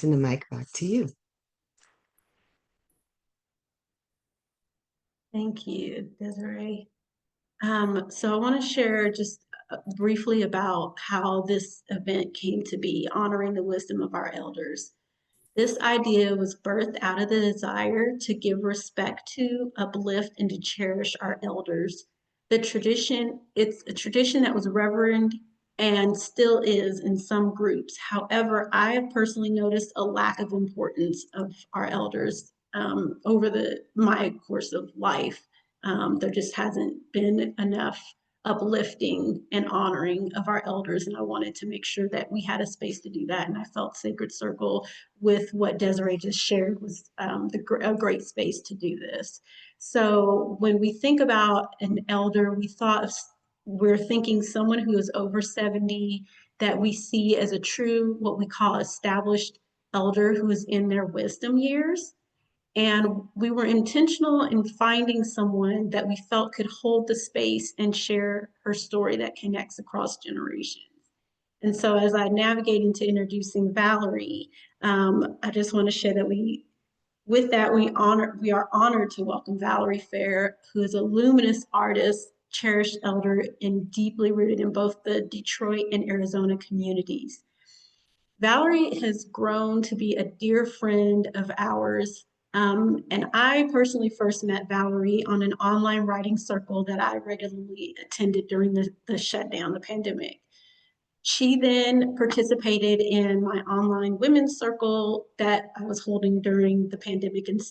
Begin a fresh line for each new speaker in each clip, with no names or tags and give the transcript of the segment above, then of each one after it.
Passing the mic back to you.
Thank you, Desiree. So I want to share just briefly about how this event came to be, honoring the wisdom of our elders. This idea was birthed out of the desire to give respect to, uplift, and to cherish our elders. It's a tradition that was revered and still is in some groups. However, I have personally noticed a lack of importance of our elders over my course of life. There just hasn't been enough uplifting and honoring of our elders, and I wanted to make sure that we had a space to do that. And I felt Sacred Circle, with what Desiree just shared, was a great space to do this. So when we think about an elder, we're thinking someone who is over 70 that we see as a true, what we call established elder, who is in their wisdom years. And we were intentional in finding someone that we felt could hold the space and share her story that connects across generations. And so as I navigate into introducing Valerie, I just want to share that we are honored to welcome Valerie Fair, who is a luminous artist, cherished elder, and deeply rooted in both the Detroit and Arizona communities. Valerie has grown to be a dear friend of ours. And I personally first met Valerie on an online writing circle that I regularly attended during the shutdown, the pandemic. She then participated in my online women's circle that I was holding during the pandemic, and it's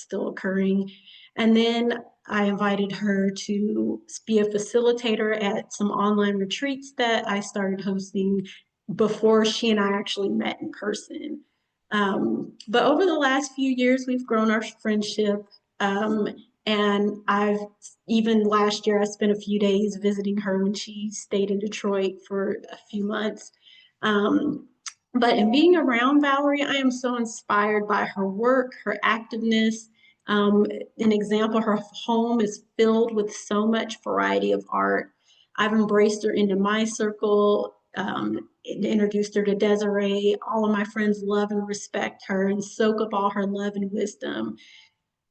still occurring. And then I invited her to be a facilitator at some online retreats that I started hosting before she and I actually met in person. But over the last few years, we've grown our friendship. And even last year, I spent a few days visiting her when she stayed in Detroit for a few months. But in being around Valerie, I am so inspired by her work, her activeness. An example, her home is filled with so much variety of art. I've embraced her into my circle, introduced her to Desiree. All of my friends love and respect her and soak up all her love and wisdom.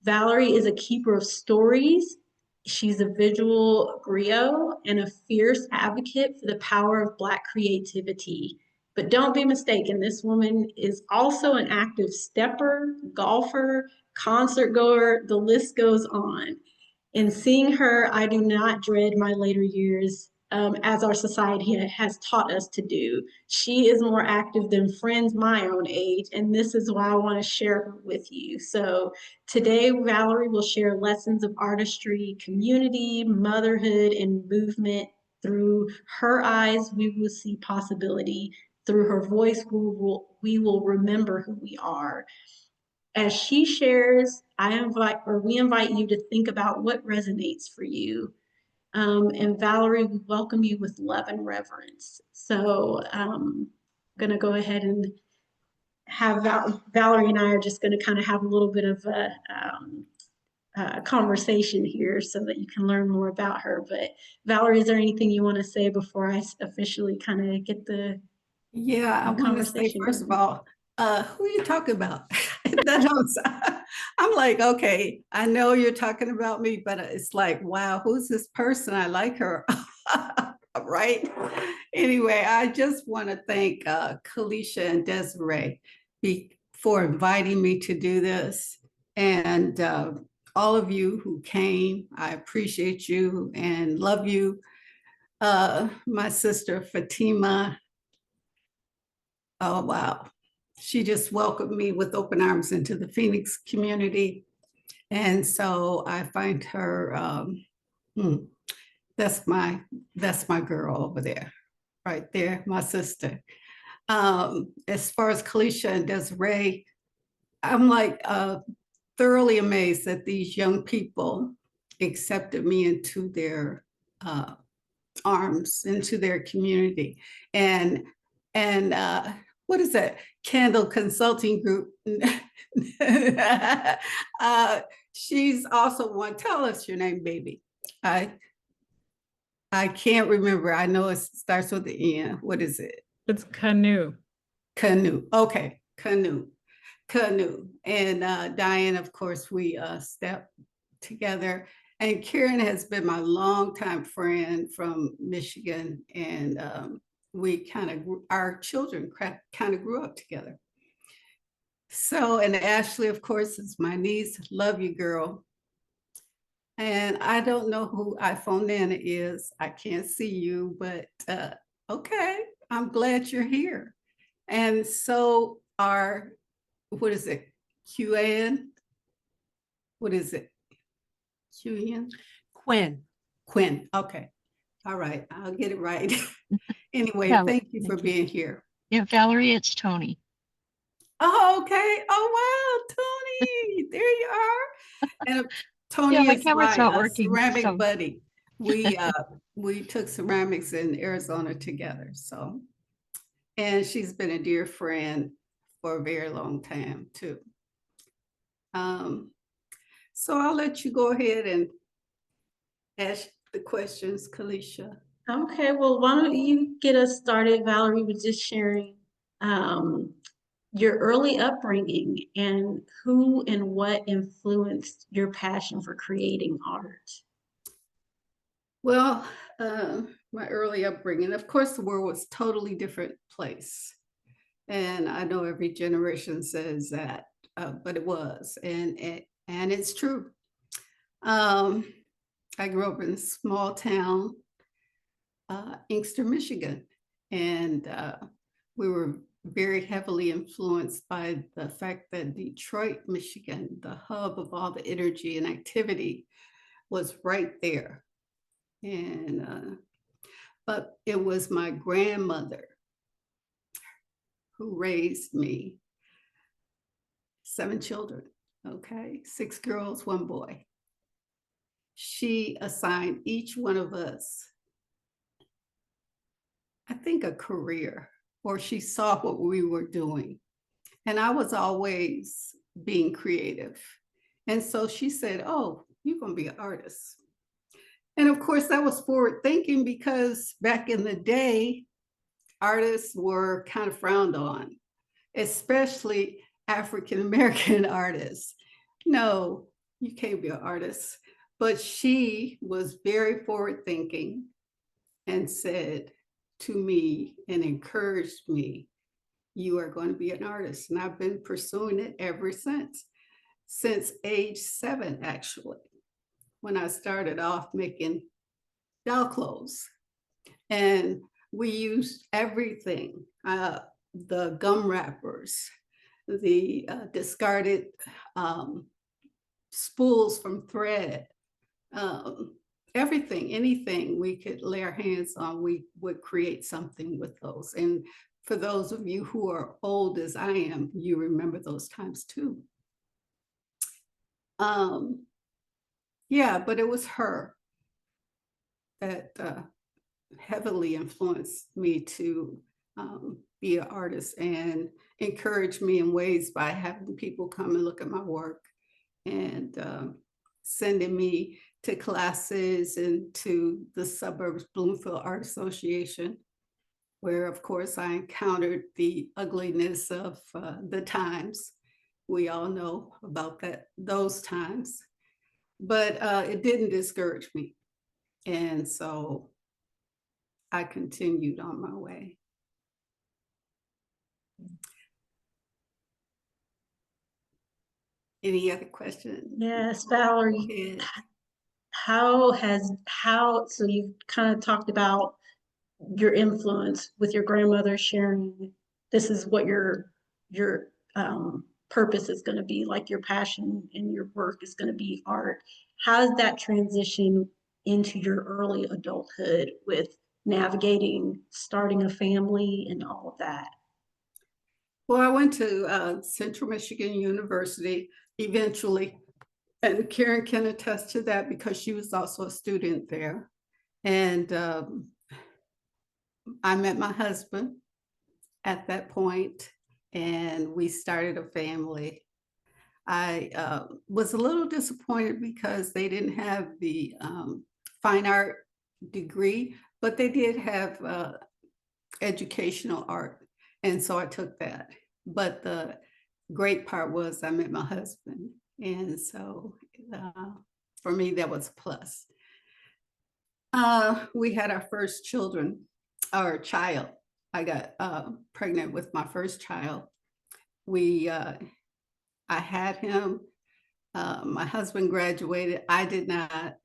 Valerie is a keeper of stories. She's a visual griot and a fierce advocate for the power of Black creativity. But don't be mistaken, this woman is also an active stepper, golfer, concert goer, the list goes on. In seeing her, I do not dread my later years, as our society has taught us to do. She is more active than friends my own age, and this is why I want to share her with you. So today, Valerie will share lessons of artistry, community, motherhood, and movement. Through her eyes, we will see possibility. Through her voice, we will remember who we are. As she shares, we invite you to think about what resonates for you. And Valerie, we welcome you with love and reverence. So I'm going to go ahead and have Valerie and I are just going to kind of have a little bit of a conversation here so that you can learn more about her. But Valerie, is there anything you want to say before I officially kind of get the
Yeah, I want to say,
conversation?
first of all, who are you talking about? I'm like, okay, I know you're talking about me, but it's like, wow, who's this person? I like her. Right? Anyway, I just want to thank Kalisha and Desiree for inviting me to do this. And all of you who came, I appreciate you and love you. My sister Fatima, oh, wow. She just welcomed me with open arms into the Phoenix community. And so I find her, that's my girl over there, right there, my sister. As far as Kalisha and Desiree, I'm like thoroughly amazed that these young people accepted me into their arms, into their community. And what is that? Candle Consulting Group. She's also one. Tell us your name, baby. I can't remember. I know it starts with the N. What is it?
It's canoe.
Canoe. Okay. canoe. And Diane, of course, we stepped together. And Karen has been my longtime friend from Michigan. And we kind of, our children kind of grew up together. So, and Ashley, of course, is my niece. Love you, girl. And I don't know who iPhone Nana is. I can't see you, but okay, I'm glad you're here. And so our, what is it? QN? What is it? QN?
Quinn.
Quinn. Okay. All right. I'll get it right. Anyway,
Val-
thank you for
thank you.
being here.
Yeah, Valerie, it's Tony.
Oh, okay. Oh, wow, Tony. There you are. And Tony
Yeah, my
is
camera's
my
not working,
ceramic
so.
buddy. We took ceramics in Arizona together. So, and she's been a dear friend for a very long time too. So I'll let you go ahead and ask the questions, Kalisha.
Okay, well, why don't you get us started, Valerie, with just sharing your early upbringing and who and what influenced your passion for creating art?
Well, my early upbringing, of course, the world was totally different place. And I know every generation says that, but it was, and it's true. I grew up in a small town, Inkster, Michigan, and we were very heavily influenced by the fact that Detroit, Michigan, the hub of all the energy and activity, was right there. And but it was my grandmother who raised me, 7 children, okay, 6 girls, 1 boy. She assigned each one of us, I think, a career, or she saw what we were doing. And I was always being creative. And so she said, oh, you're going to be an artist. And of course, that was forward thinking because back in the day, artists were kind of frowned on, especially African-American artists. No, you can't be an artist. But she was very forward thinking and said to me and encouraged me, you are going to be an artist. And I've been pursuing it ever since age 7, actually, when I started off making doll clothes. And we used everything, the gum wrappers, the discarded spools from thread, everything, anything we could lay our hands on, we would create something with those. And for those of you who are old as I am, you remember those times too. Yeah, but it was her that heavily influenced me to be an artist and encouraged me in ways by having people come and look at my work and sending me to classes and to the Suburbs Bloomfield Art Association, where, of course, I encountered the ugliness of the times. We all know about those times, but it didn't discourage me. And so I continued on my way. Any other questions?
Yes, Valerie, so you've kind of talked about your influence with your grandmother sharing this is what your purpose is going to be, like your passion and your work is going to be art. How does that transition into your early adulthood with navigating starting a family and all of that?
Well, I went to Central Michigan University eventually, and Karen can attest to that because she was also a student there. And I met my husband at that point, and we started a family. I was a little disappointed because they didn't have the fine art degree, but they did have educational art. And so I took that. But the great part was I met my husband. And so for me, that was a plus. We had our first child. I got pregnant with my first child. I had him. My husband graduated. I did not.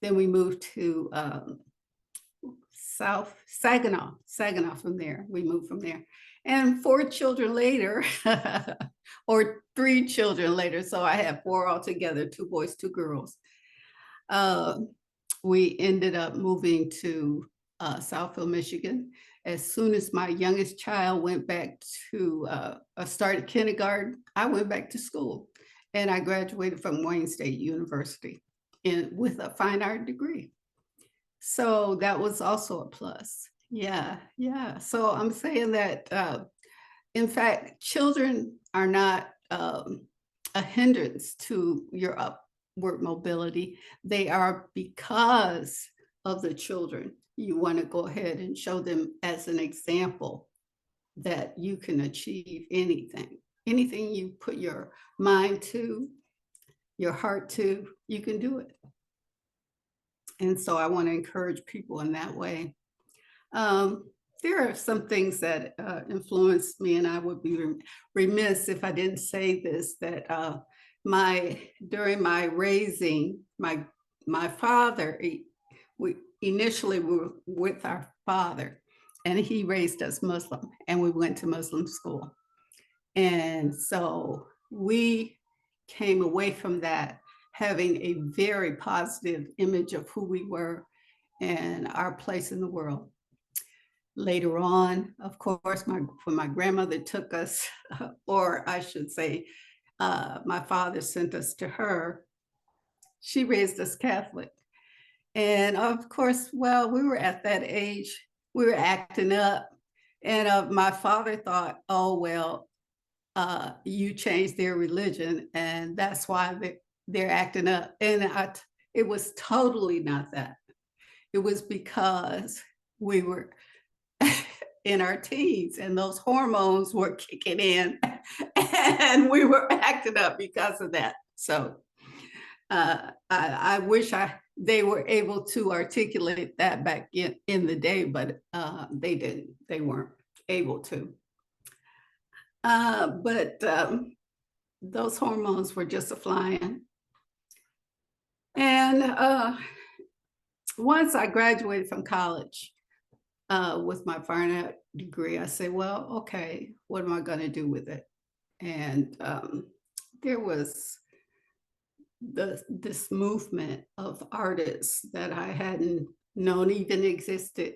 Then we moved to South Saginaw from there. We moved from there. And 4 children later, or 3 children later, so I had 4 altogether, 2 boys, 2 girls. We ended up moving to Southfield, Michigan. As soon as my youngest child went back to started kindergarten, I went back to school, and I graduated from Wayne State University with a fine art degree. So that was also a plus. Yeah. So I'm saying that, in fact, children are not a hindrance to your upward mobility. They are because of the children. You want to go ahead and show them as an example that you can achieve anything. Anything you put your mind to, your heart to, you can do it. And so I want to encourage people in that way. There are some things that influenced me, and I would be remiss if I didn't say this, that during my raising, my father, we initially were with our father, and he raised us Muslim, and we went to Muslim school. And so we came away from that having a very positive image of who we were and our place in the world. Later on, of course, when my grandmother took us, or I should say, my father sent us to her, she raised us Catholic. And of course, well, we were at that age, we were acting up. And my father thought, oh, well, you changed their religion, and that's why they're acting up. And it was totally not that. It was because we were in our teens and those hormones were kicking in and we were acting up because of that. So I wish they were able to articulate that back in the day, but they didn't. They weren't able to. But those hormones were just a-flying. And once I graduated from college with my fine art degree, I said, well, okay, what am I going to do with it? And there was this movement of artists that I hadn't known even existed.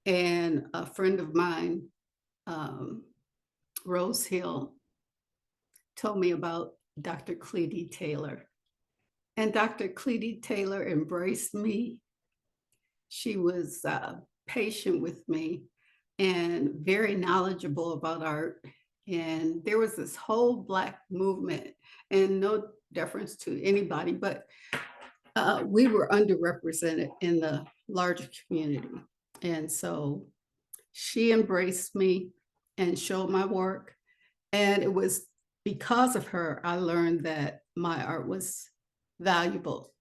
And a friend of mine, Rose Hill, told me about Dr. Cleety Taylor. And Dr. Cleety Taylor embraced me. She was patient with me and very knowledgeable about art. And there was this whole Black movement, and no deference to anybody, but we were underrepresented in the larger community. And so she embraced me and showed my work. And it was because of her, I learned that my art was valuable.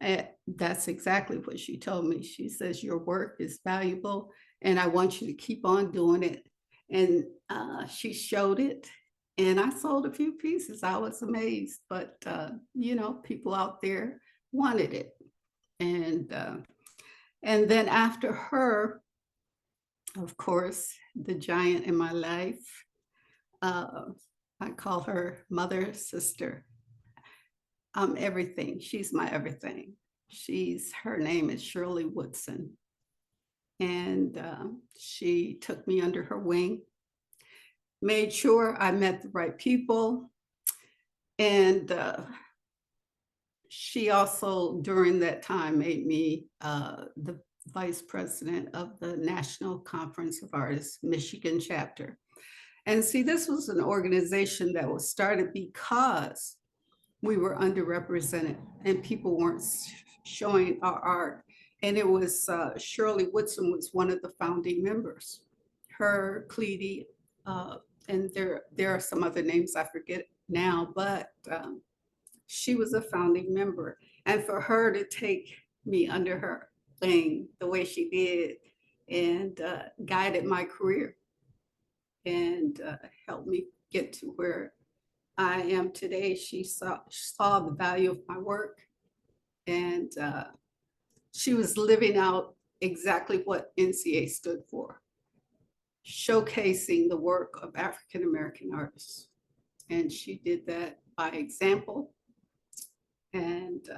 And that's exactly what she told me. She says, your work is valuable and I want you to keep on doing it. And she showed it, and I sold a few pieces. I was amazed, but people out there wanted it. And then after her, of course, the giant in my life, I call her mother, sister. I'm everything. She's my everything. Her name is Shirley Woodson. And she took me under her wing, made sure I met the right people. And she also, during that time, made me the vice president of the National Conference of Artists, Michigan chapter. And see, this was an organization that was started because we were underrepresented and people weren't showing our art. And it was Shirley Woodson was one of the founding members. Her, Cleety, and there are some other names I forget now, but she was a founding member. And for her to take me under her wing the way she did and guided my career and helped me get to where I am today. She saw the value of my work, and she was living out exactly what NCA stood for, showcasing the work of African American artists. And she did that by example. And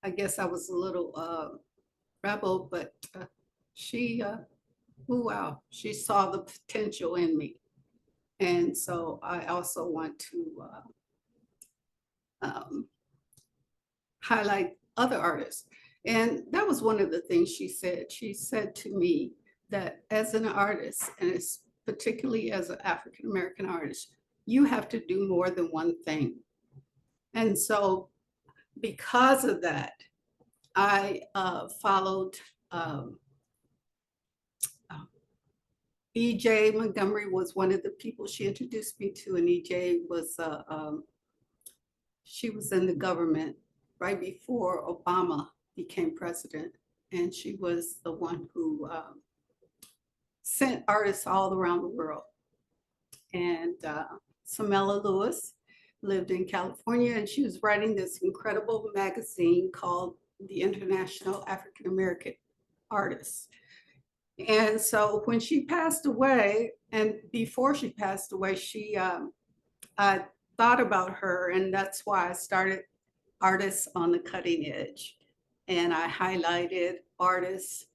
I guess I was a little rebel, but she, wow, she saw the potential in me. And so I also want to highlight other artists. And that was one of the things she said. She said to me that as an artist, and it's particularly as an African American artist, you have to do more than one thing. And so because of that, I followed E.J. Montgomery was one of the people she introduced me to, and E.J. was, she was in the government right before Obama became president, and she was the one who sent artists all around the world. And Samela Lewis lived in California, and she was writing this incredible magazine called the International African American Artists. And so when she passed away, and before she passed away, I thought about her, and that's why I started Artists on the Cutting Edge. And I highlighted artists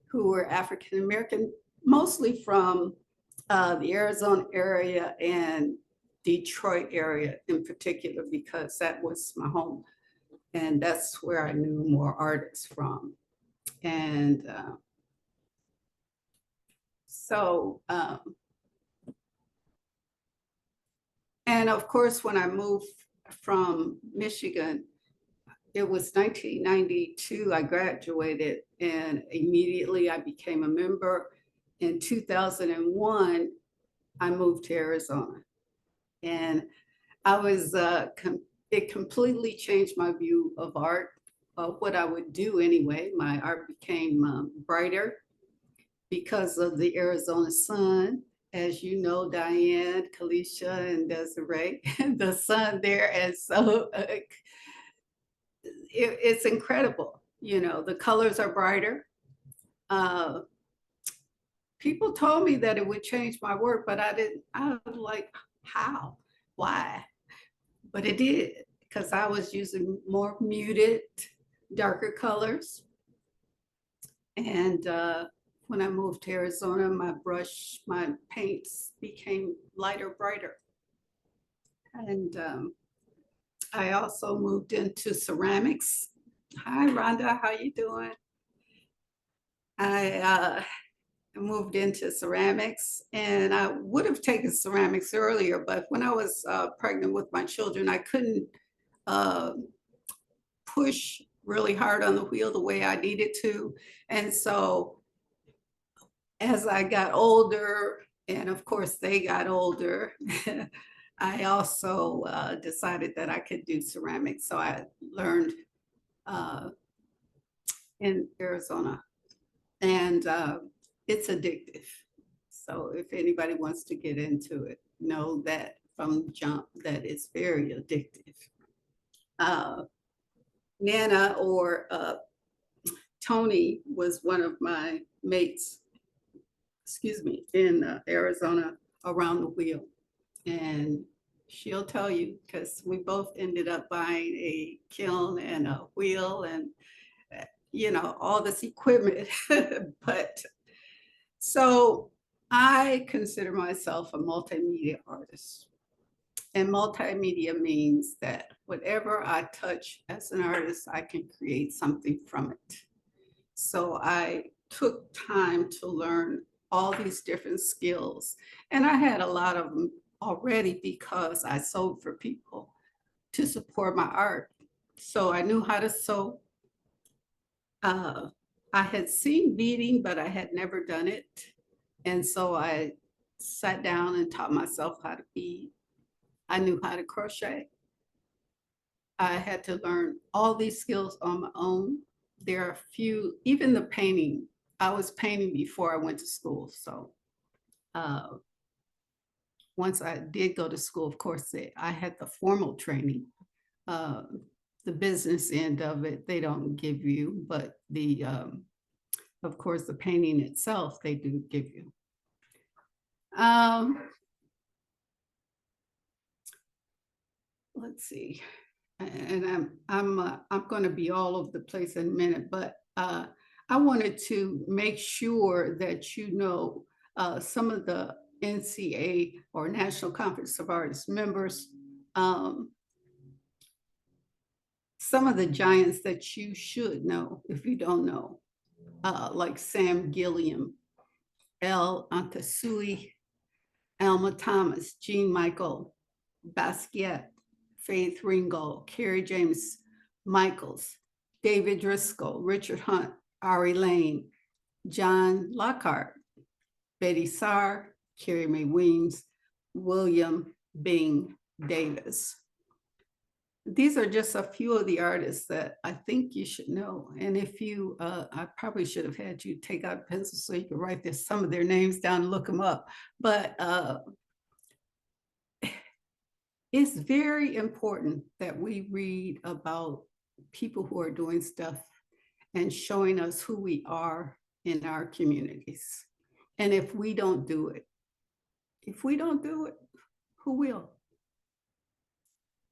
who were African American, mostly from the Arizona area and Detroit area in particular, because that was my home. And that's where I knew more artists from. And and of course, when I moved from Michigan, it was 1992, I graduated, and immediately I became a member. In 2001, I moved to Arizona. And I was, it completely changed my view of art, of what I would do anyway. My art became brighter because of the Arizona sun. As you know, Diane, Kalisha, and Desiree, the sun there. And so it's incredible. You know, the colors are brighter. People told me that it would change my work, but I was like, how? Why? But it did, because I was using more muted, darker colors. And when I moved to Arizona, my paints became lighter, brighter. And I also moved into ceramics. Hi, Rhonda, how you doing? I moved into ceramics, and I would have taken ceramics earlier, but when I was pregnant with my children, I couldn't push really hard on the wheel the way I needed to. And so as I got older, and of course they got older, I also decided that I could do ceramics. So I learned in Arizona, and it's addictive. So if anybody wants to get into it, know that from jump that it's very addictive. Nana or Tony was one of my mates, excuse me, in Arizona around the wheel. And she'll tell you, because we both ended up buying a kiln and a wheel and, you know, all this equipment. But so I consider myself a multimedia artist. And multimedia means that whatever I touch as an artist, I can create something from it. So I took time to learn all these different skills. And I had a lot of them already because I sewed for people to support my art. So I knew how to sew. I had seen beading, but I had never done it. And so I sat down and taught myself how to bead. I knew how to crochet. I had to learn all these skills on my own. There are a few, even the painting, I was painting before I went to school. So once I did go to school, of course, I had the formal training. The business end of it, they don't give you, but of course, the painting itself, they do give you. Let's see, and I'm going to be all over the place in a minute, but I wanted to make sure that you know some of the NCA or National Conference of Artists members, some of the giants that you should know if you don't know, like Sam Gilliam, El Antasui, Alma Thomas, Jean Michael Basquiat, Faith Ringgold, Carrie James Michaels, David Driscoll, Richard Hunt, Ari Lane, John Lockhart, Betty Saar, Carrie Mae Weems, William Bing Davis. These are just a few of the artists that I think you should know. And if you, I probably should have had you take out a pencil so you could write some of their names down and look them up. But it's very important that we read about people who are doing stuff and showing us who we are in our communities. And if we don't do it, who will?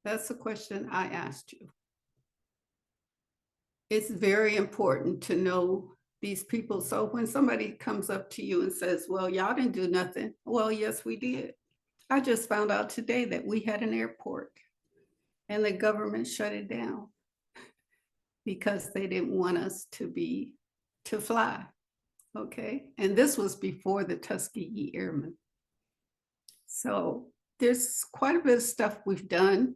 That's the question I asked you. It's very important to know these people. So when somebody comes up to you and says, well, y'all didn't do nothing. Well, yes, we did. I just found out today that we had an airport and the government shut it down because they didn't want us to fly. Okay. And this was before the Tuskegee Airmen. So there's quite a bit of stuff we've done,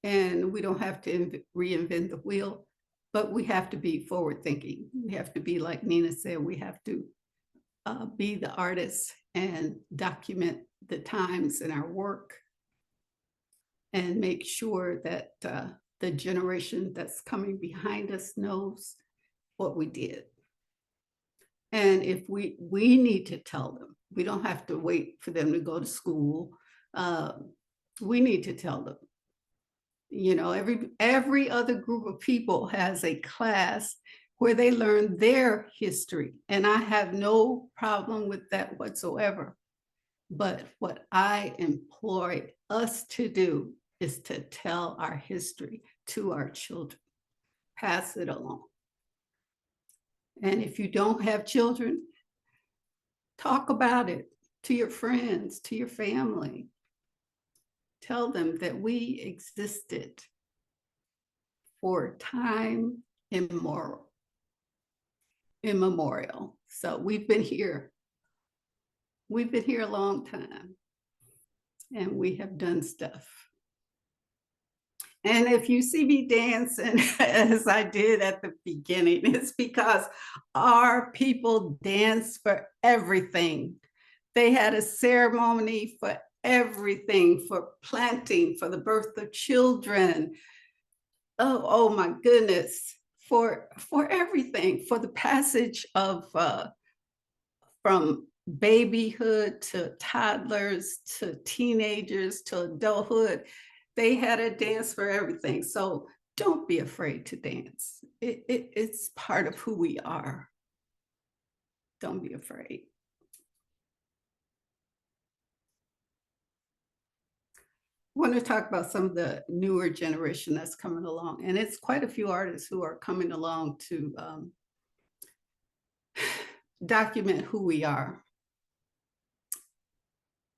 and we don't have to reinvent the wheel, but we have to be forward thinking. We have to be, like Nina said, we have to be the artists and document the times in our work and make sure that the generation that's coming behind us knows what we did. And if we need to tell them, we don't have to wait for them to go to school. We need to tell them. You know, every other group of people has a class where they learn their history, and I have no problem with that whatsoever. But what I employ us to do is to tell our history to our children, pass it along. And if you don't have children, talk about it to your friends, to your family. Tell them that we existed for time immemorial. So we've been here. We've been here a long time, and we have done stuff. And if you see me dancing as I did at the beginning, it's because our people dance for everything. They had a ceremony for everything, for planting, for the birth of children. Oh my goodness, for everything, for the passage of from babyhood to toddlers to teenagers to adulthood. They had a dance for everything. So don't be afraid to dance. It's part of who we are. Don't be afraid. I want to talk about some of the newer generation that's coming along. And it's quite a few artists who are coming along to document who we are.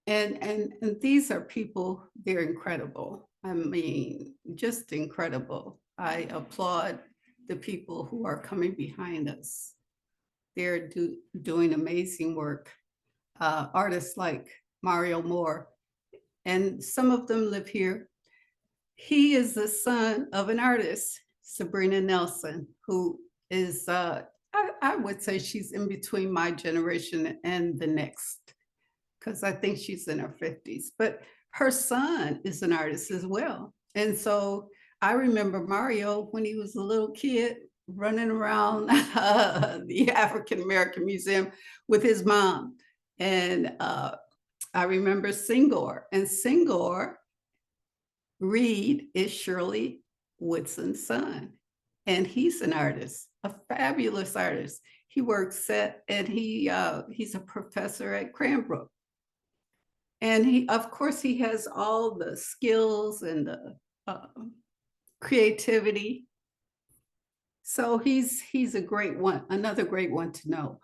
And these are people, they're incredible. I mean, just incredible. I applaud the people who are coming behind us. They're doing amazing work. Artists like Mario Moore, and some of them live here. He is the son of an artist, Sabrina Nelson, who is, I would say she's in between my generation and the next. because I think she's in her 50s, but her son is an artist as well. And so I remember Mario when he was a little kid running around the African American Museum with his mom. And I remember Singor, and Singor Reed is Shirley Woodson's son. And he's an artist, a fabulous artist. He works and he's a professor at Cranbrook. And of course, he has all the skills and the creativity. So he's a great one, another great one to know.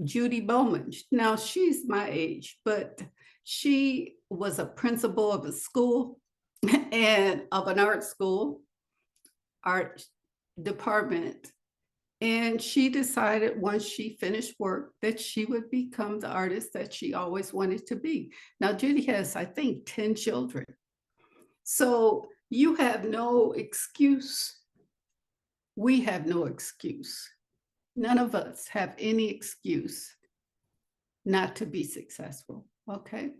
Judy Bowman. Now she's my age, but she was a principal of a school and of an art school, art department. And she decided once she finished work that she would become the artist that she always wanted to be. Now, Judy has, I think, 10 children. So you have no excuse. We have no excuse. None of us have any excuse not to be successful, okay?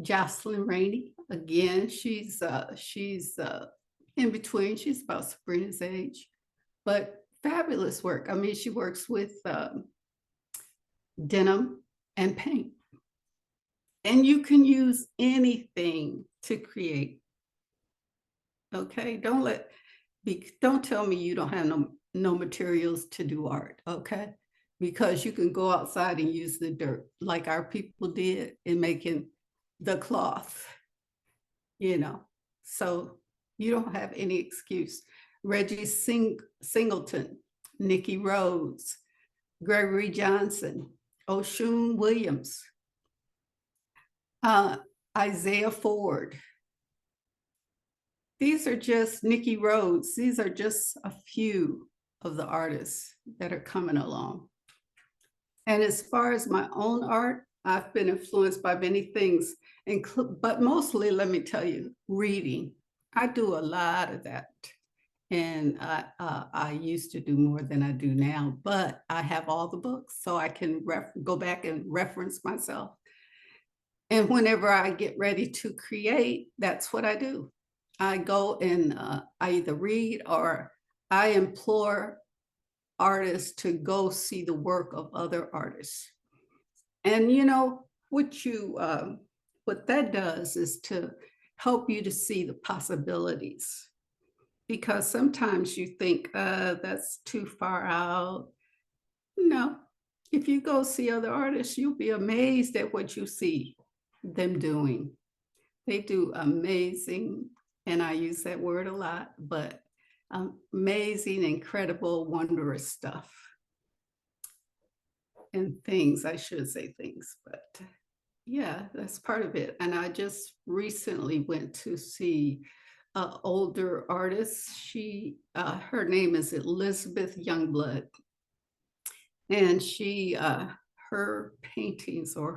Jocelyn Rainey, again, she's in between. She's about Sabrina's age, but fabulous work. I mean, she works with denim and paint. And you can use anything to create. Okay, don't tell me you don't have no materials to do art, okay? Because you can go outside and use the dirt like our people did in making the cloth, you know. So you don't have any excuse. Reggie Singleton, Nikki Rhodes, Gregory Johnson, Oshun Williams, Isaiah Ford. These are just Nikki Rhodes. These are just a few of the artists that are coming along. And as far as my own art, I've been influenced by many things, but mostly, let me tell you, reading. I do a lot of that. And I used to do more than I do now, but I have all the books, so I can go back and reference myself. And whenever I get ready to create, that's what I do. I go and I either read or I implore artists to go see the work of other artists. And you know, what that does is to help you to see the possibilities. Because sometimes you think, that's too far out. No, if you go see other artists, you'll be amazed at what you see them doing. They do amazing, and I use that word a lot, but amazing, incredible, wondrous stuff. And things, I should say things, but yeah, that's part of it. And I just recently went to see older artist. Her name is Elizabeth Youngblood, and her paintings or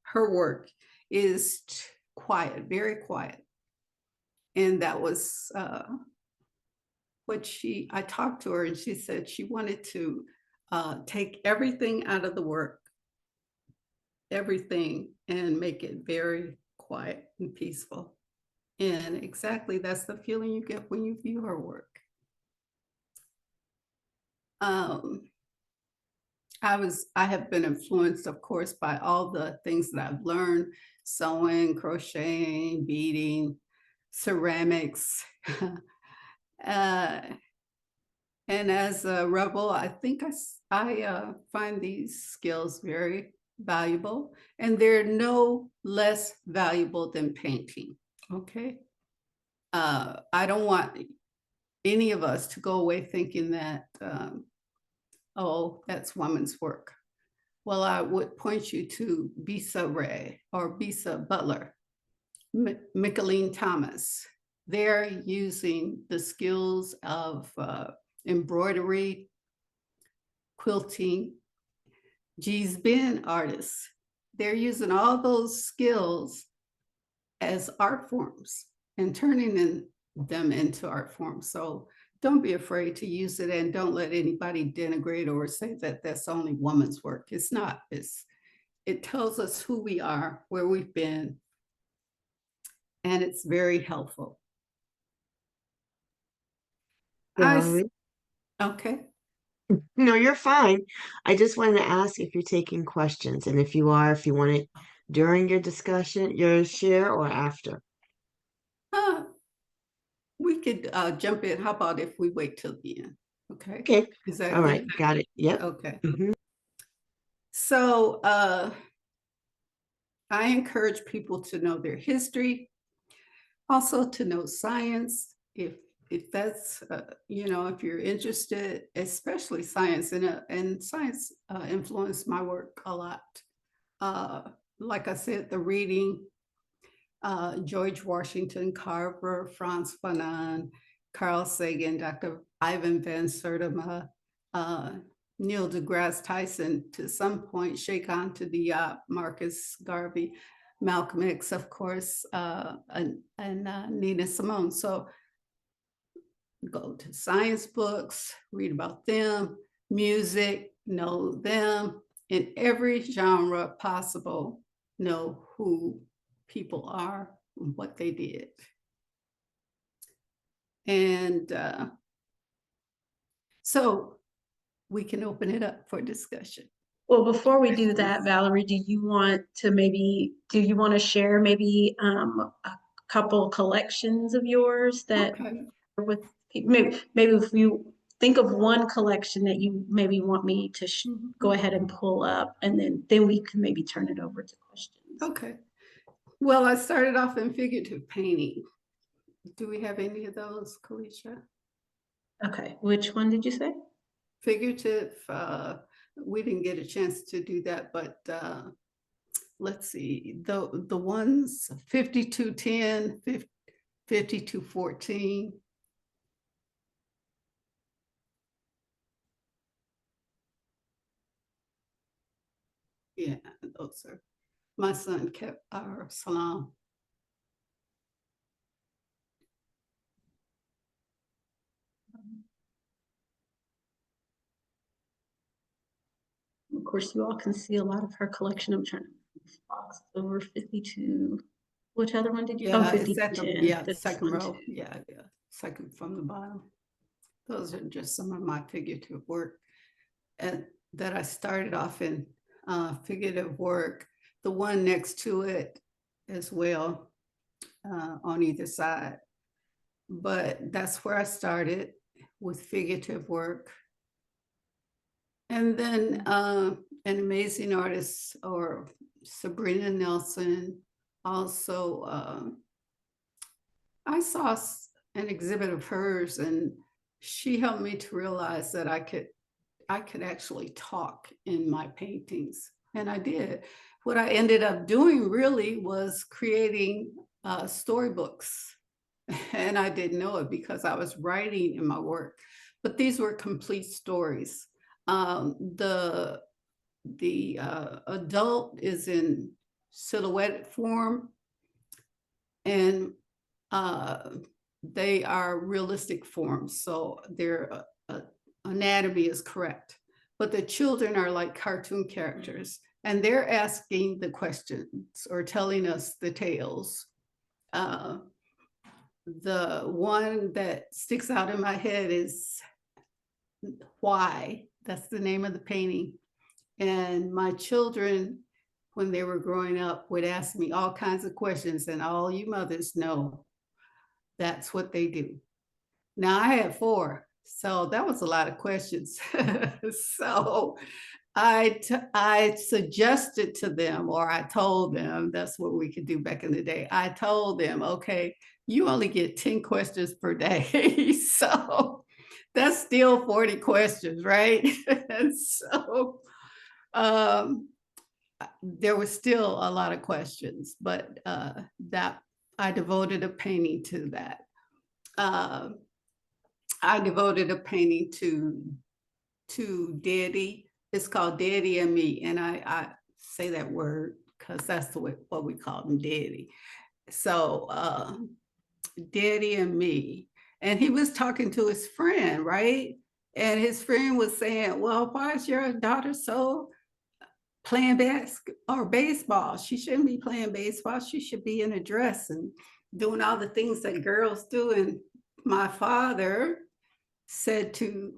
her work is quiet, very quiet. And that was I talked to her, and she said she wanted to take everything out of the work, everything, and make it very quiet and peaceful. And exactly that's the feeling you get when you view her work. I have been influenced, of course, by all the things that I've learned: sewing, crocheting, beading, ceramics. And as a rebel, I think I find these skills very valuable, and they're no less valuable than painting. Okay. I don't want any of us to go away thinking that, oh, that's women's work. Well, I would point you to Bisa Ray or Bisa Butler, Micheline Thomas. They're using the skills of embroidery, quilting. G's Ben artists. They're using all those skills as art forms and turning them into art forms. So don't be afraid to use it, and don't let anybody denigrate or say that that's only woman's work. It's not. It tells us who we are, where we've been, and it's very helpful.
Valerie?
Okay.
No, you're fine. I just wanted to ask if you're taking questions, and if you are, if you want it during your discussion, your share, or after.
We could jump in. How about if we wait till the end? Okay.
Okay.
Is that
All right.
good?
Got it. Yep.
Okay.
Mhm.
So I encourage people to know their history, also to know science, if that's if you're interested, especially science, and science influenced my work a lot. Like I said, the reading, George Washington Carver, Franz Fanon, Carl Sagan, Dr. Ivan Van Sertima, Neil deGrasse Tyson, to some point, Shake On to the Marcus Garvey, Malcolm X, of course, and Nina Simone. So go to science books, read about them, music, know them, in every genre possible, know who people are and what they did. And so we can open it up for discussion.
Well, before we do that, Valerie, do you want to share maybe a couple collections of yours that
Okay.
are with maybe if you think of one collection that you maybe want me to go ahead and pull up, and then we can maybe turn it over to questions.
Okay. Well, I started off in figurative painting. Do we have any of those, Kalisha?
Okay, which one did you say?
Figurative, we didn't get a chance to do that, but let's see, the ones 5210, 5214. Yeah, those are, my son kept our salon.
Of course, you all can see a lot of her collection. I'm trying to box over 52. Which other one did you?
Yeah, it's at the,
This
second
one
row.
too.
Yeah, second from the bottom. Those are just some of my figurative work, and that I started off in figurative work. The one next to it as well, on either side. But that's where I started with figurative work. And then an amazing artist, or Sabrina Nelson, also I saw an exhibit of hers, and she helped me to realize that I could actually talk in my paintings, and I did. What I ended up doing really was creating storybooks, and I didn't know it because I was writing in my work, but these were complete stories. The adult is in silhouette form, and they are realistic forms, so their anatomy is correct. But the children are like cartoon characters, and they're asking the questions or telling us the tales. The one that sticks out in my head is Why. That's the name of the painting. And my children, when they were growing up, would ask me all kinds of questions, and all you mothers know that's what they do. Now I had 4, so that was a lot of questions. So I suggested to them, or I told them, that's what we could do back in the day. I told them, okay, you only get 10 questions per day. So that's still 40 questions, right? And so there was still a lot of questions, but that I devoted a painting to that. I devoted a painting to Daddy. It's called Daddy and Me, and I say that word because that's what we call him, Daddy. So Daddy and Me, And he was talking to his friend, right? And his friend was saying, well, why is your daughter so playing baseball? She shouldn't be playing baseball. She should be in a dress and doing all the things that girls do. And my father said to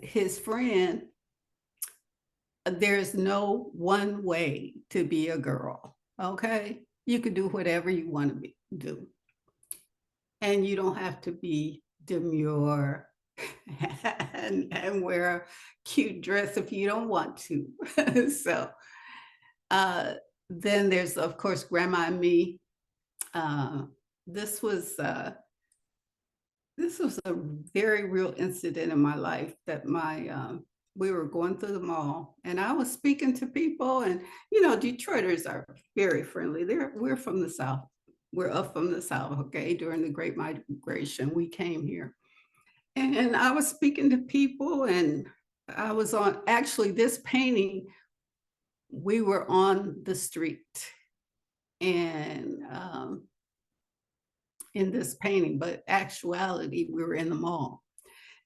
his friend, there's no one way to be a girl, okay? You can do whatever you want to do. And you don't have to be demure and wear a cute dress if you don't want to. So then there's, of course, Grandma and me. This was a very real incident in my life that we were going through the mall and I was speaking to people, and Detroiters are very friendly. We're from the South. We're up from the South, okay? During the Great Migration, we came here. And I was speaking to people, and I was on, actually, this painting, we were on the street and in this painting, but actuality, we were in the mall.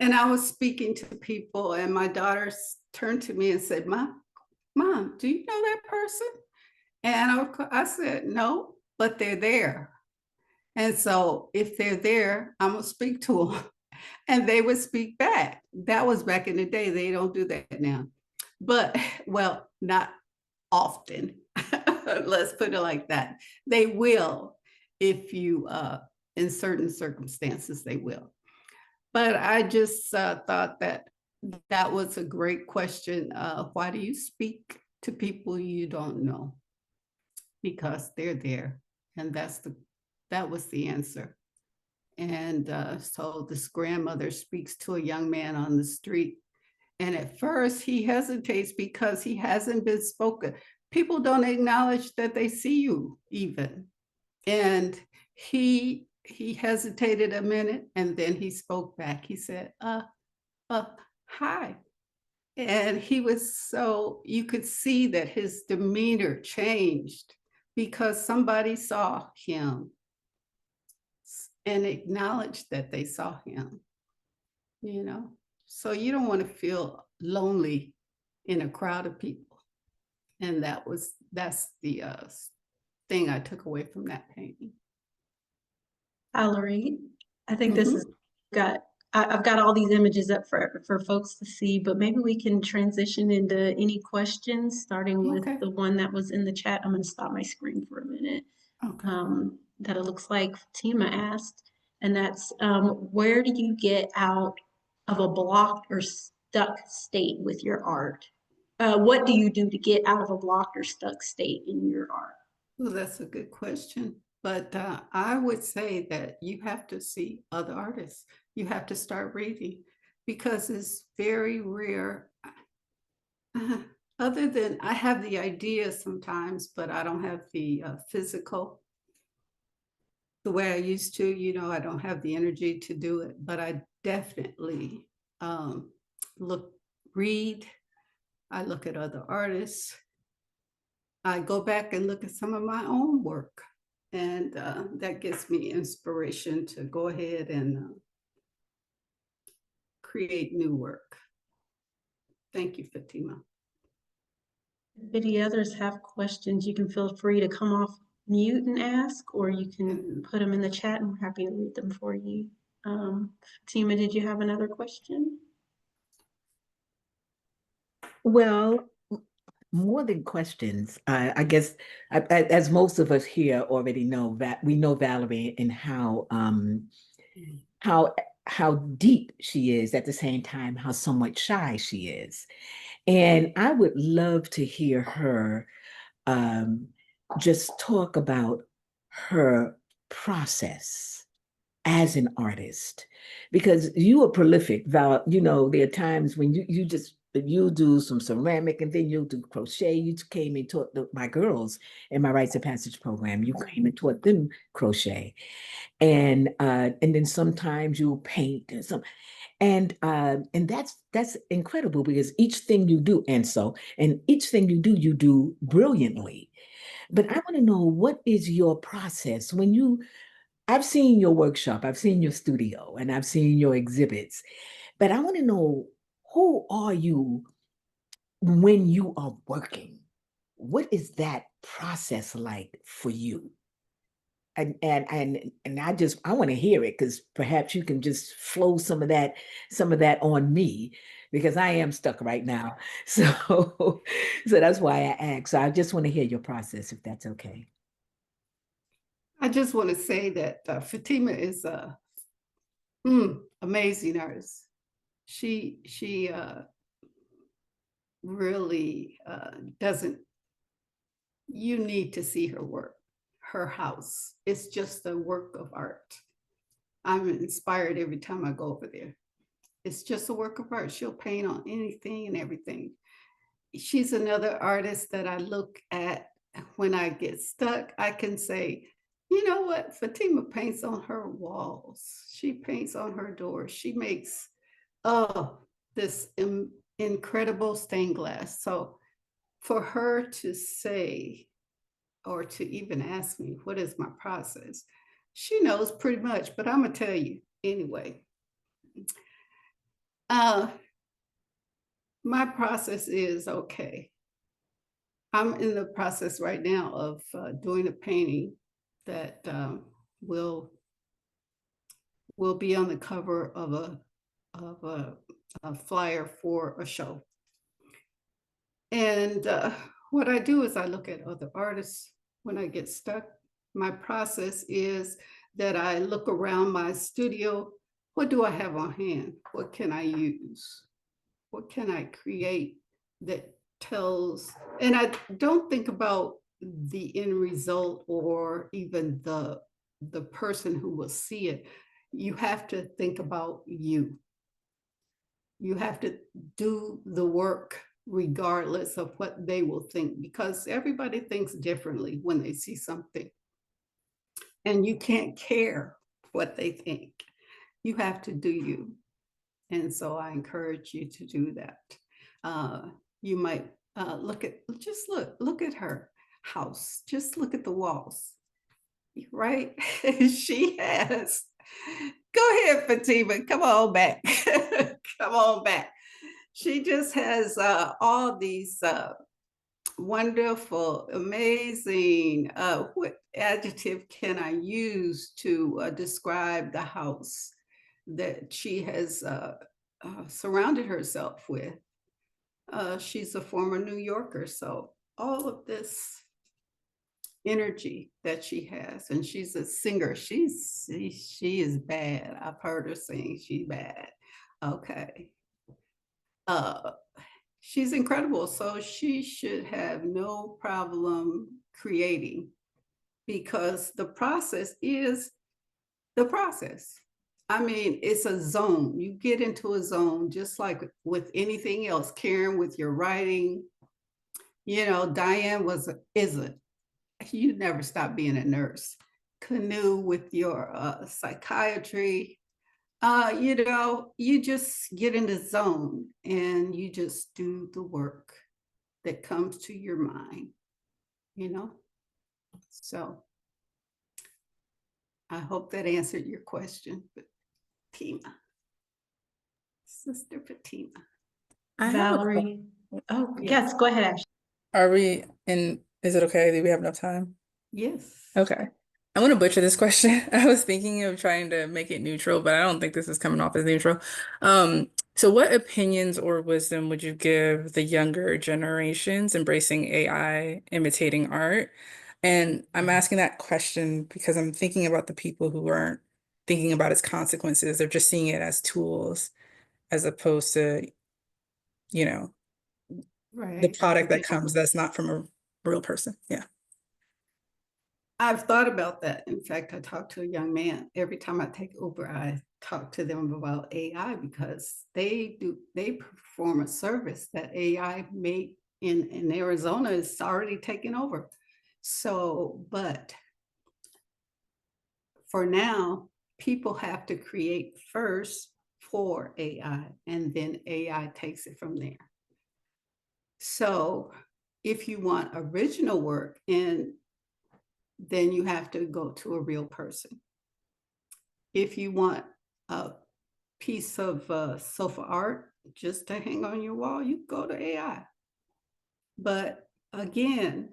And I was speaking to people, and my daughter turned to me and said, Mom, do you know that person? And I said, no, but they're there. And so if they're there, I'm gonna speak to them. And they would speak back. That was back in the day. They don't do that now. But, well, not often. Let's put it like that. They will, if you, in certain circumstances, they will. But I just thought that was a great question. Why do you speak to people you don't know? Because they're there. And that was the answer. And so this grandmother speaks to a young man on the street. And at first he hesitates because he hasn't been spoken. People don't acknowledge that they see you even. And he hesitated a minute and then he spoke back. He said, hi. And he was so, you could see that his demeanor changed because somebody saw him and acknowledged that they saw him, So you don't want to feel lonely in a crowd of people. And that's the thing I took away from that painting.
Valerie, I think this is I've got all these images up for folks to see, but maybe we can transition into any questions, starting with the one that was in the chat. I'm going to stop my screen for a minute.
Okay.
That it looks like Fatima asked, and that's where do you get out of a blocked or stuck state with your art? What do you do to get out of a blocked or stuck state in your art?
Well, that's a good question. But I would say that you have to see other artists. You have to start reading because it's very rare. Other than I have the idea sometimes, but I don't have the physical the way I used to. I don't have the energy to do it, but I definitely read. I look at other artists. I go back and look at some of my own work. And that gives me inspiration to go ahead and create new work. Thank you, Fatima.
If any others have questions, you can feel free to come off mute and ask, or you can put them in the chat and we're happy to read them for you. Fatima, did you have another question?
Well, more than questions, I guess, as most of us here already know, that we know Valerie and how deep she is, at the same time how somewhat shy she is. And I would love to hear her just talk about her process as an artist, because you are prolific, Val. There are times when you do some ceramic and then you'll do crochet. You came and taught my girls in my Rites of Passage program. You came and taught them crochet, and then sometimes you'll paint and that's incredible, because each thing you do, each thing you do brilliantly. But I want to know, what is your process when you I've seen your workshop, I've seen your studio, and I've seen your exhibits, but I want to know, who are you when you are working? What is that process like for you? And I want to hear it, because perhaps you can just flow some of that on me, because I am stuck right now. So so that's why I asked. So I just want to hear your process, if that's okay.
I just want to say that Fatima is a amazing artist. She really doesn't. You need to see her work. Her house. It's just a work of art. I'm inspired every time I go over there. It's just a work of art. She'll paint on anything and everything. She's another artist that I look at when I get stuck. I can say, you know what? Fatima paints on her walls. She paints on her doors. She makes this incredible stained glass. So for her to say, or to even ask me, what is my process? She knows pretty much, but I'm gonna tell you anyway. My process is, okay, I'm in the process right now of doing a painting that will be on the cover of a flyer for a show. And what I do is I look at other artists when I get stuck. My process is that I look around my studio. What do I have on hand? What can I use? What can I create that tells? And I don't think about the end result or even the person who will see it. You have to think about you. You have to do the work regardless of what they will think, because everybody thinks differently when they see something. And you can't care what they think. You have to do you. And so I encourage you to do that. You might look at her house. Just look at the walls, right? She has, go ahead, Fatima, come on back. Come on back. She just has all these wonderful, amazing, what adjective can I use to describe the house that she has surrounded herself with? She's a former New Yorker, so all of this energy that she has, and she's a singer. She is bad. I've heard her sing. She's bad. Okay. She's incredible. So she should have no problem creating, because the process is the process. I mean, it's a zone. You get into a zone, just like with anything else. Karen, with your writing, you know, Diane you never stop being a nurse. Canoe with your psychiatry. You know, you just get in the zone and you just do the work that comes to your mind, you know? So I hope that answered your question, Fatima. Sister Fatima.
I have a
Valerie. Oh, yes, go ahead, Ashley.
Are we in? Is it okay? Do we have enough time?
Yes.
Okay. I'm gonna butcher this question. I was thinking of trying to make it neutral, but I don't think this is coming off as neutral. So what opinions or wisdom would you give the younger generations embracing AI, imitating art? And I'm asking that question because I'm thinking about the people who aren't thinking about its consequences. They're just seeing it as tools as opposed to, you know, the
Right.
product that comes that's not from a real person. Yeah.
I've thought about that. In fact, I talked to a young man. Every time I take Uber, I talk to them about AI, because they perform a service that AI made in Arizona is already taken over. So, but for now, people have to create first for AI, and then AI takes it from there. So if you want original work, and then you have to go to a real person. if you want a piece of sofa art just to hang on your wall, you go to AI. But again,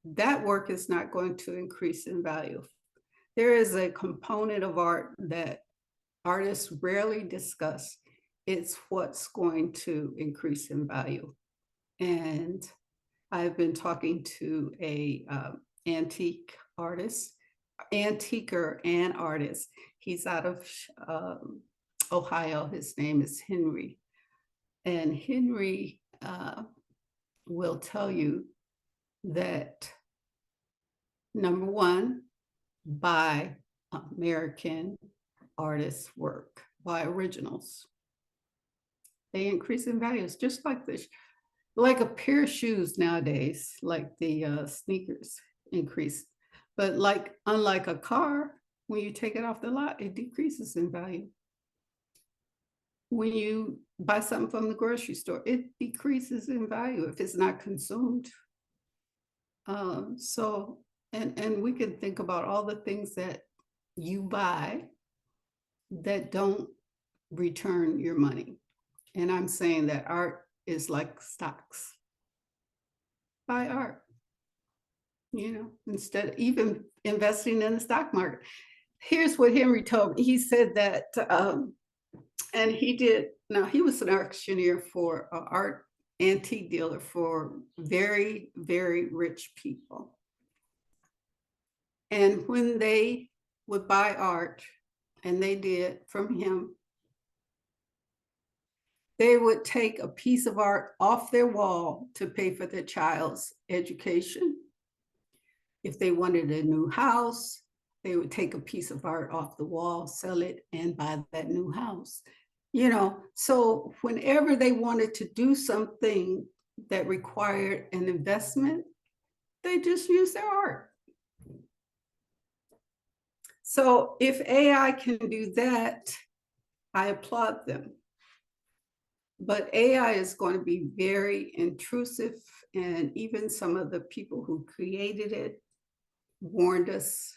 that work is not going to increase in value. There is a component of art that artists rarely discuss. It's what's going to increase in value. And I've been talking to a antiquer and artist. He's out of Ohio. His name is Henry. And Henry will tell you that, number one, buy American artists' work, buy originals. They increase in value. It's just like this, like a pair of shoes nowadays, like the sneakers increase. But unlike a car, when you take it off the lot, it decreases in value. When you buy something from the grocery store, it decreases in value if it's not consumed. And we can think about all the things that you buy that don't return your money. And I'm saying that art is like stocks. Buy art, instead of even investing in the stock market. Here's what Henry told me. He said that, and he was an auctioneer for an art antique dealer for very, very rich people. And when they would buy art, and they did from him, they would take a piece of art off their wall to pay for their child's education. If they wanted a new house, they would take a piece of art off the wall, sell it, and buy that new house. So whenever they wanted to do something that required an investment, they just use their art. So if AI can do that, I applaud them. But AI is going to be very intrusive, and even some of the people who created it warned us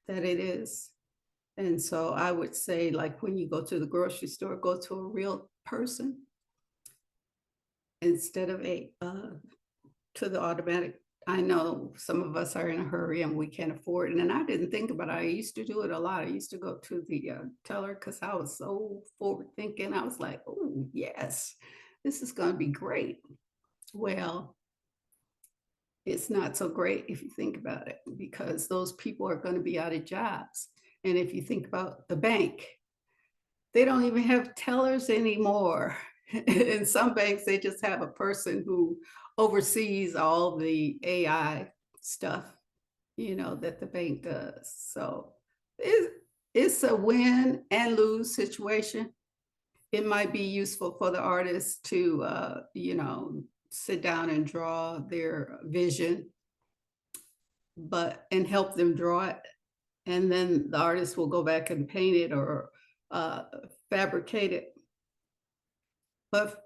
that it is. And so I would say, like, when you go to the grocery store, go to a real person instead of to the automatic. I know some of us are in a hurry and we can't afford it. And I didn't think about it. I used to do it a lot. I used to go to the teller because I was so forward thinking. I was like, oh, yes, this is going to be great. Well, it's not so great if you think about it, because those people are going to be out of jobs. And if you think about the bank, they don't even have tellers anymore. In some banks, they just have a person who oversees all the AI stuff, that the bank does. So it's a win and lose situation. It might be useful for the artists to, sit down and draw their vision, and help them draw it. And then the artist will go back and paint it or fabricate it. But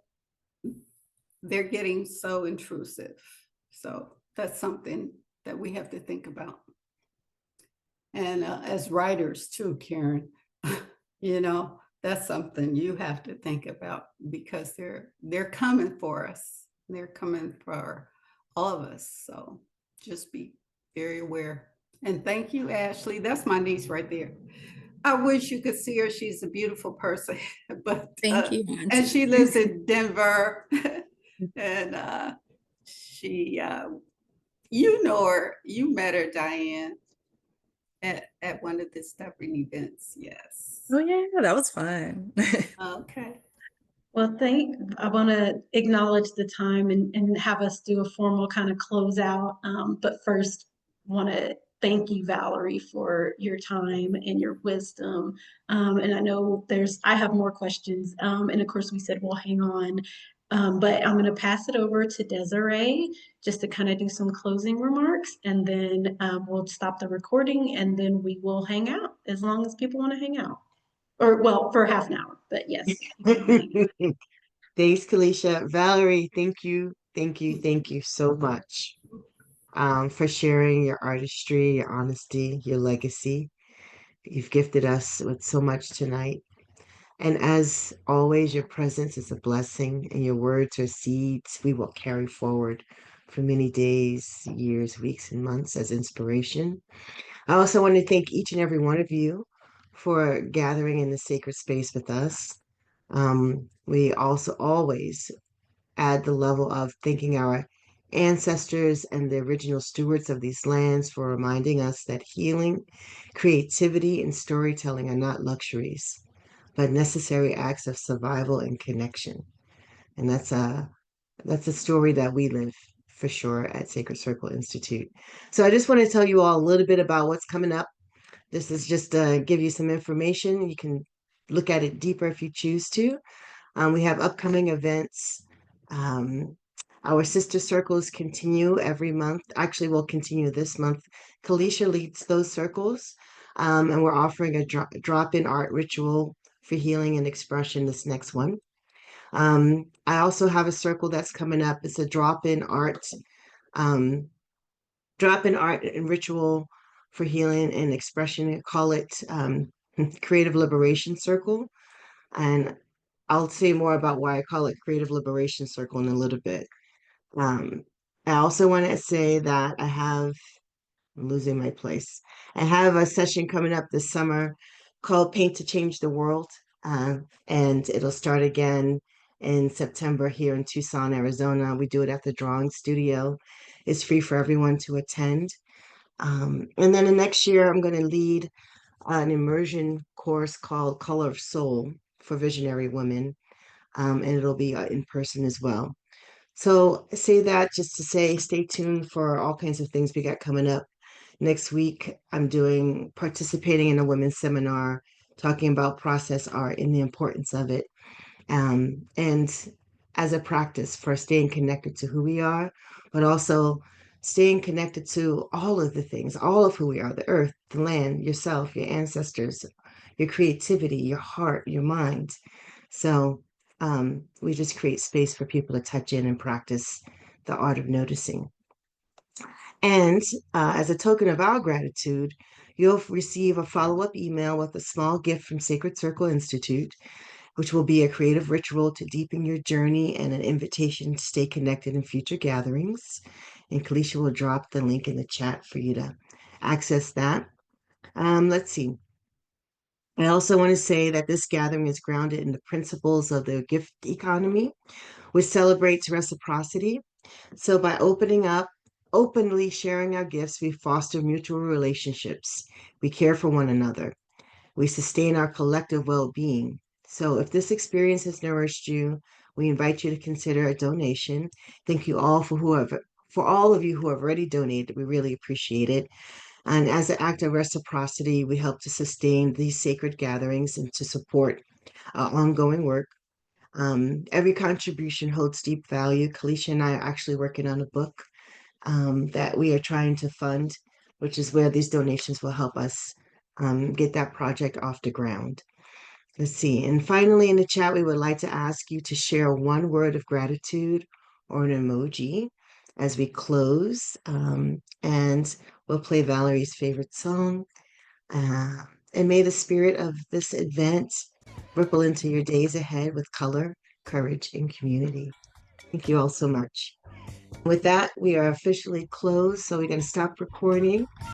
they're getting so intrusive. So that's something that we have to think about. And as writers too, Karen, that's something you have to think about, because they're coming for us. They're coming for all of us. So just be very aware. And thank you, Ashley. That's my niece right there. I wish you could see her. She's a beautiful person. But
Thank you,
and
Auntie.
she lives in Denver. And she, you know her. You met her, Diane, at one of the Stubborn events. Yes.
Oh yeah, that was fun.
Okay.
Well, I want to acknowledge the time and have us do a formal kind of closeout. But first, want to thank you, Valerie, for your time and your wisdom. And I know I have more questions. And of course, we said we'll hang on. But I'm going to pass it over to Desiree just to kind of do some closing remarks. And then we'll stop the recording, and then we will hang out as long as people want to hang out. Or, well, for half an hour, but yes.
Thanks, Kalisha. Valerie, thank you so much for sharing your artistry, your honesty, your legacy. You've gifted us with so much tonight. And as always, your presence is a blessing, and your words are seeds we will carry forward for many days, years, weeks, and months as inspiration. I also want to thank each and every one of you for gathering in the sacred space with us. We also always add the level of thanking our ancestors and the original stewards of these lands for reminding us that healing, creativity, and storytelling are not luxuries, but necessary acts of survival and connection. And that's a story that we live for sure at Sacred Circle Institute. So I just want to tell you all a little bit about what's coming up. This is just to give you some information. You can look at it deeper if you choose to. We have upcoming events. Um, our sister circles continue every month. Actually, we'll continue this month. Kalisha leads those circles, and we're offering a drop-in art ritual for healing and expression this next one. I also have a circle that's coming up. It's a um, drop-in art and ritual for healing and expression. I call it Creative Liberation Circle. And I'll say more about why I call it Creative Liberation Circle in a little bit. Um, I also want to say that I'm losing my place. I have a session coming up this summer called Paint to Change the World. And it'll start again in September here in Tucson, Arizona. We do it at the Drawing Studio. It's free for everyone to attend. And then the next year, I'm going to lead an immersion course called Color of Soul for visionary women, and it'll be in person as well. So I say that just to say, stay tuned for all kinds of things we got coming up. Next week, I'm participating in a women's seminar talking about process art and the importance of it, and as a practice for staying connected to who we are, but also staying connected to all of the things, all of who we are, the earth, the land, yourself, your ancestors, your creativity, your heart, your mind. So we just create space for people to touch in and practice the art of noticing. And as a token of our gratitude, you'll receive a follow-up email with a small gift from Sacred Circle Institute, which will be a creative ritual to deepen your journey and an invitation to stay connected in future gatherings. And Kalisha will drop the link in the chat for you to access that. Let's see. I also want to say that this gathering is grounded in the principles of the gift economy, which celebrates reciprocity. So by openly sharing our gifts, we foster mutual relationships. We care for one another. We sustain our collective well-being. So if this experience has nourished you, we invite you to consider a donation. Thank you all for all of you who have already donated. We really appreciate it. And as an act of reciprocity, we help to sustain these sacred gatherings and to support our ongoing work. Every contribution holds deep value. Kalisha and I are actually working on a book that we are trying to fund, which is where these donations will help us get that project off the ground. Let's see. And finally, in the chat, we would like to ask you to share one word of gratitude or an emoji as we close. And we'll play Valerie's favorite song. And may the spirit of this event ripple into your days ahead with color, courage, and community. Thank you all so much. With that, we are officially closed, so we're going to stop recording.